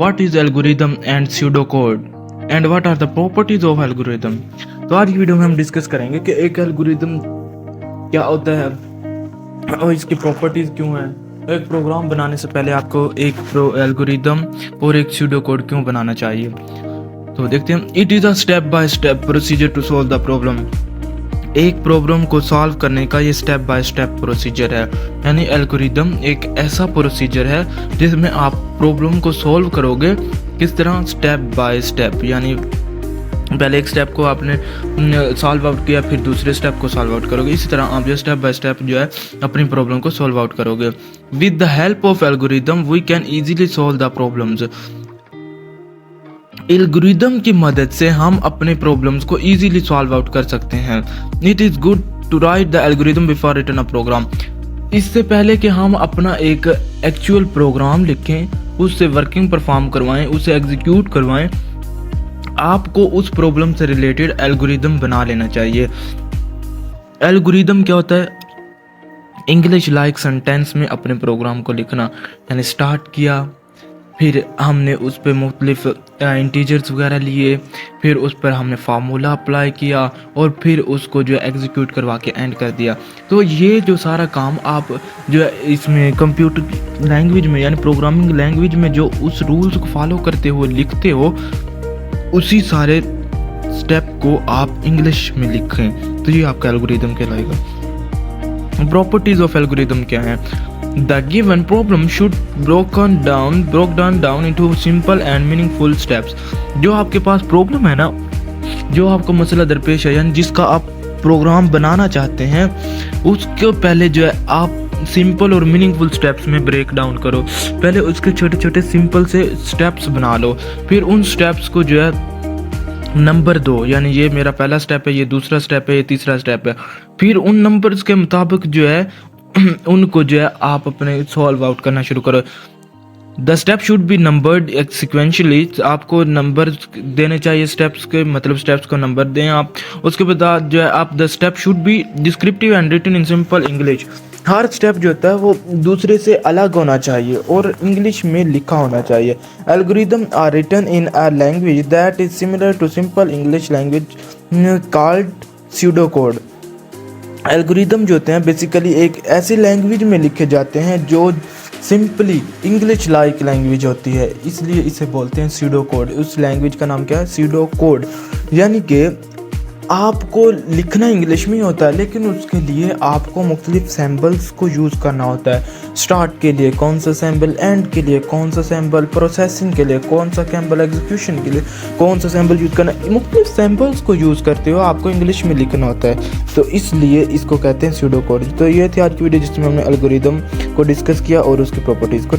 what is algorithm and pseudocode and what are the properties of algorithm। तो आज की video में हम डिस्कस करेंगे कि एक एल्गोरिदम क्या होता है और इसकी प्रॉपर्टीज क्यों है। एक प्रोग्राम बनाने से पहले आपको एक एल्गोरिदम और एक pseudocode क्यों बनाना चाहिए। तो देखते हैं। It is a step by step procedure to solve the problem. एक प्रॉब्लम को सॉल्व करने का ये स्टेप बाय स्टेप प्रोसीजर है, यानी एल्गोरिदम एक ऐसा प्रोसीजर है जिसमें आप प्रॉब्लम को सॉल्व करोगे। किस तरह? स्टेप बाय स्टेप, यानी पहले एक स्टेप को आपने सॉल्व आउट किया, फिर दूसरे स्टेप को सॉल्व आउट करोगे। इसी तरह आप जो स्टेप बाय स्टेप जो है अपनी प्रॉब्लम को सॉल्व आउट करोगे। With the help of algorithm we can easily solve the problems. Algorithm की मदद से हम अपने प्रॉब्लम्स को इजीली सॉल्व आउट कर सकते हैं। It is good to write the algorithm before written a program. इससे पहले कि हम अपना एक एक्चुअल प्रोग्राम लिखें, उससे वर्किंग परफॉर्म करवाएं, उसे एग्जीक्यूट करवाएं, आपको उस प्रॉब्लम से रिलेटेड एल्गोरिदम बना लेना चाहिए। एल्गोरिदम क्या होता है? इंग्लिश लाइक सेंटेंस में अपने प्रोग्राम को लिखना, यानी स्टार्ट किया, फिर हमने उस पर मुख्तलिफ इंटीजर्स वगैरह लिए, फिर उस पर हमने फार्मूला अप्लाई किया और फिर उसको जो है एग्जीक्यूट करवा के एंड कर दिया। तो ये जो सारा काम आप जो है इसमें कंप्यूटर लैंग्वेज में यानी प्रोग्रामिंग लैंग्वेज में जो उस रूल्स को फॉलो करते हो लिखते हो, उसी सारे स्टेप को आप इंग्लिश में लिखें, तो ये आपका एल्गोरिदम कहलाएगा। प्रॉपर्टीज ऑफ एल्गोरिदम क्या है? The given problem should broken down into simple and meaningful steps। जो आपके पास प्रॉब्लम है ना, जो आपको मसला दरपेश है, यानी जिसका आप प्रोग्राम बनाना चाहते हैं, उसके पहले जो है आप सिंपल और मीनिंगफुल स्टेप्स में ब्रेक डाउन करो। पहले उसके छोटे छोटे सिंपल से स्टेप्स बना लो, फिर उन स्टेप्स को जो है नंबर दो, यानी ये मेरा पहला स्टेप है, ये दूसरा स्टेप है, ये तीसरा स्टेप है। फिर उन नंबर्स के मुताबिक जो है उनको जो है आप अपने सॉल्व आउट करना शुरू करो। The step should B numbered sequentially. आपको नंबर देने चाहिए स्टेप्स के, मतलब स्टेप्स को नंबर दें आप। उसके बाद जो है आप the step should be descriptive and written in simple English. हर स्टेप जो होता है वो दूसरे से अलग होना चाहिए और इंग्लिश में लिखा होना चाहिए। Algorithm are written in a language that is similar to simple English language called pseudocode। Algorithm जो होते हैं बेसिकली एक ऐसी लैंग्वेज में लिखे जाते हैं जो सिंपली इंग्लिश लाइक लैंग्वेज होती है, इसलिए इसे बोलते हैं pseudocode। उस लैंग्वेज का नाम क्या है? pseudocode। यानी कि आपको लिखना इंग्लिश में ही होता है, लेकिन उसके लिए आपको मुख्तलिफ सैम्बल्स को यूज़ करना होता है। स्टार्ट के लिए कौन सा सैम्बल, एंड के लिए कौन सा सैम्बल, प्रोसेसिंग के लिए कौन सा सैम्बल, एग्जीक्यूशन के लिए कौन सा सैम्बल यूज़ करना। मुख्तलिफ सैम्बल्स को यूज़ करते हो आपको इंग्लिश में लिखना होता है, तो इसलिए इसको कहते हैं pseudocode। तो ये थी आज की वीडियो जिसमें हमने एल्गोरिदम को डिस्कस किया और उसकी प्रॉपर्टीज़ को